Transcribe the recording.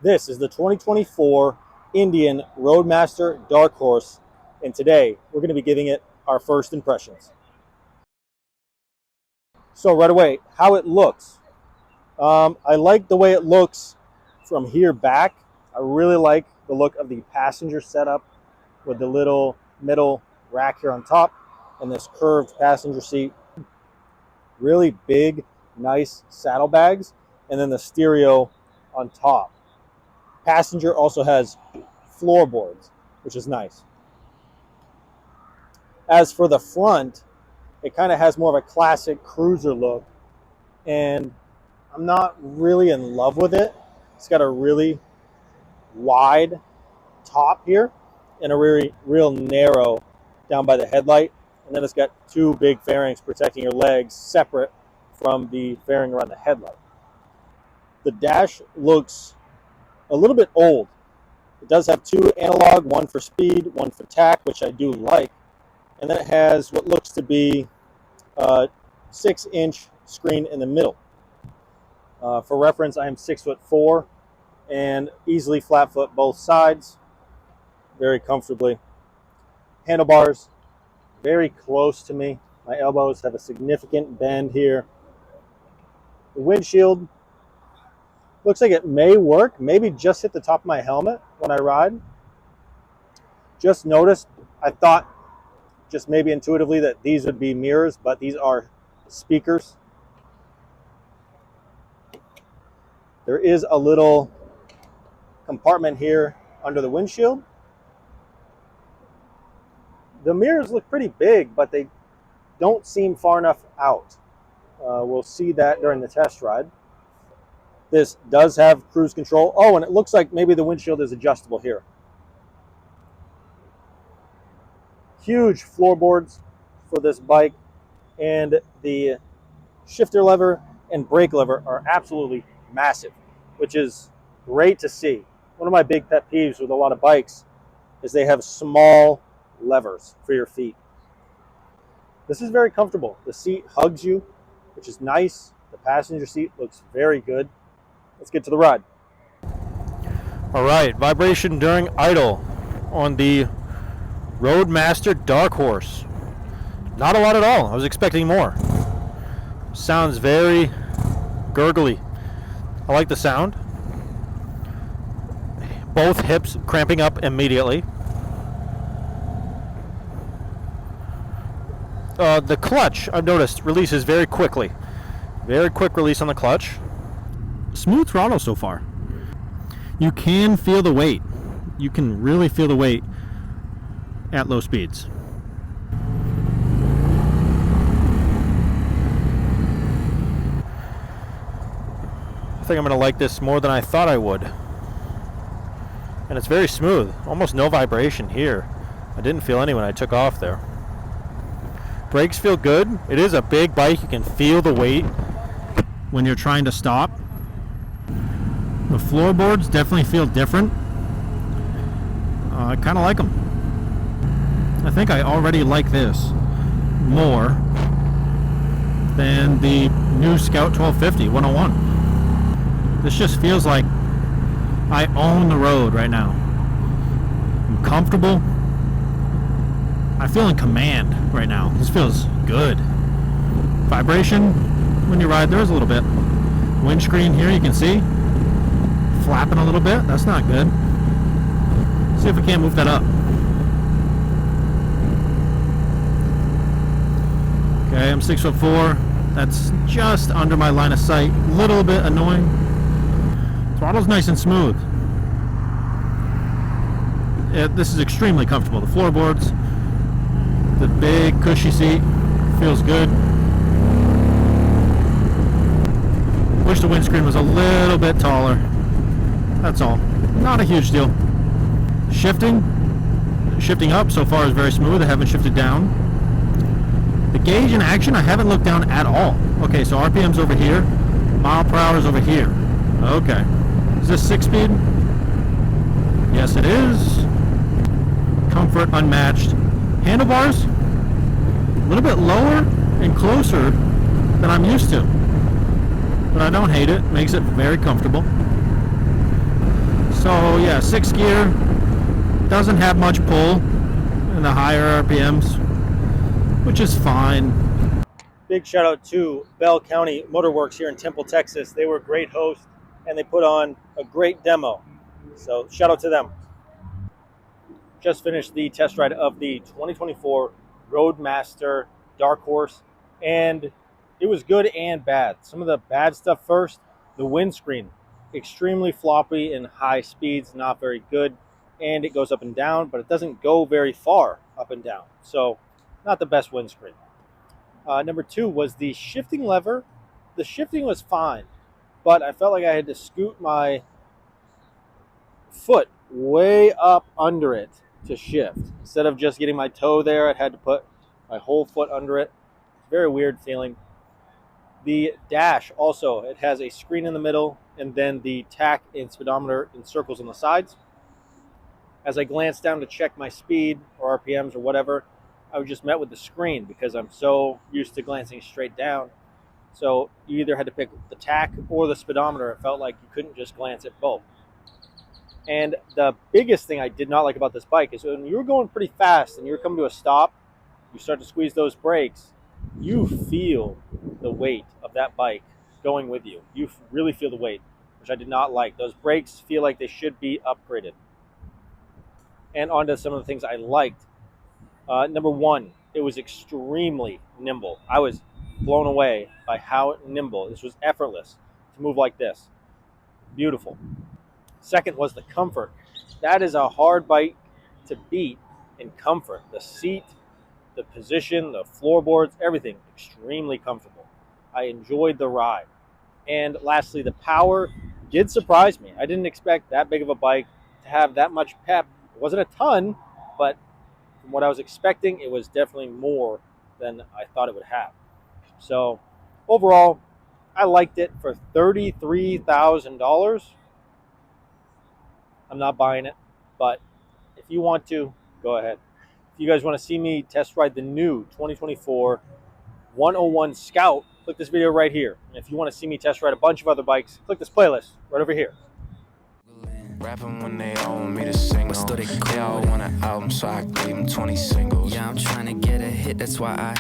This is the 2024 Indian Roadmaster Dark Horse, and today we're going to be giving it our first impressions. So right away, how it looks. I like the way it looks from here back. I really like the look of the passenger setup with the little middle rack here on top and this curved passenger seat. Really big, nice saddlebags, and then the stereo on top. Passenger also has floorboards, which is nice. As for the front, it kind of has more of a classic cruiser look, and I'm not really in love with it. It's got a really wide top here and a real narrow down by the headlight, and then it's got two big fairings protecting your legs separate from the fairing around the headlight. The dash looks a little bit old. It does have two analog, one for speed, one for tack, which I do like. And then it has what looks to be a 6-inch screen in the middle. For reference, I am 6'4" and easily flat foot both sides, very comfortably. Handlebars, very close to me. My elbows have a significant bend here. The windshield looks like it may work, maybe just hit the top of my helmet when I ride. Just noticed, I thought just maybe intuitively that these would be mirrors, but these are speakers. There is a little compartment here under the windshield. The mirrors look pretty big, but they don't seem far enough out. We'll see that during the test ride. This does have cruise control. Oh, and it looks like maybe the windshield is adjustable here. Huge floorboards for this bike, and the shifter lever and brake lever are absolutely massive, which is great to see. One of my big pet peeves with a lot of bikes is they have small levers for your feet. This is very comfortable. The seat hugs you, which is nice. The passenger seat looks very good. Let's get to the ride. All right, vibration during idle on the ROADMASTer Dark Horse. Not a lot at all. I was expecting more. Sounds very gurgly. I like the sound. Both hips cramping up immediately. The clutch, I've noticed, releases very quickly. Very quick release on the clutch. Smooth throttle so far. You can feel the weight. You can really feel the weight at low speeds. I think I'm going to like this more than I thought I would. And it's very smooth. Almost no vibration here. I didn't feel any when I took off there. Brakes feel good. It is a big bike. You can feel the weight when you're trying to stop. The floorboards definitely feel different. I kind of like them. I think I already like this more than the new Scout 1250 101. This just feels like I own the road right now. I'm comfortable. I feel in command right now. This feels good. Vibration when you ride, there's a little bit. Windscreen here, you can see flapping a little bit. That's not good. See if we can't move that up. Okay, I'm 6'4". That's just under my line of sight. A little bit annoying. Throttle's nice and smooth. This is extremely comfortable. The floorboards, the big cushy seat, feels good. Wish the windscreen was a little bit taller. That's all. Not a huge deal. Shifting up so far is very smooth. I haven't shifted down. The gauge in action, I haven't looked down at all. Okay, so RPM's over here. Mile per hour is over here. Okay. Is this 6-speed? Yes, it is. Comfort unmatched. Handlebars, a little bit lower and closer than I'm used to. But I don't hate it. Makes it very comfortable. So yeah, 6 gear, doesn't have much pull in the higher RPMs, which is fine. Big shout out to Bell County Motorworks here in Temple, Texas. They were a great host and they put on a great demo. So shout out to them. Just finished the test ride of the 2024 ROADMASTer Dark Horse, and it was good and bad. Some of the bad stuff first, the windscreen, extremely floppy in high speeds, not very good, and it goes up and down, but it doesn't go very far up and down. So not the best windscreen. Number two was the shifting lever. The shifting was fine, but I felt like I had to scoot my foot way up under it to shift. Instead of just getting my toe there, I had to put my whole foot under it. Very weird feeling. The dash also, it has a screen in the middle and then the tach and speedometer in circles on the sides. As I glanced down to check my speed or RPMs or whatever, I was just met with the screen because I'm so used to glancing straight down. So you either had to pick the tach or the speedometer. It felt like you couldn't just glance at both. And the biggest thing I did not like about this bike is when you're going pretty fast and you're coming to a stop, you start to squeeze those brakes, you feel the weight of that bike going with you. You really feel the weight, which I did not like. Those brakes feel like they should be upgraded. And on to some of the things I liked. Number one, it was extremely nimble. I was blown away by how nimble. This was effortless to move like this. Beautiful. Second was the comfort. That is a hard bike to beat in comfort. The seat, the position, the floorboards, everything extremely comfortable. I enjoyed the ride. And lastly, the power did surprise me. I didn't expect that big of a bike to have that much pep. It wasn't a ton, but from what I was expecting, it was definitely more than I thought it would have. So overall, I liked it for $33,000. I'm not buying it, but if you want to, go ahead. If you guys want to see me test ride the new 2024 101 Scout, click this video right here. And if you want to see me test ride a bunch of other bikes, click this playlist right over here. Rapping when they all want me to sing. But still they all want an album, so I gave them 20 singles. Yeah, I'm trying to get a hit, that's why I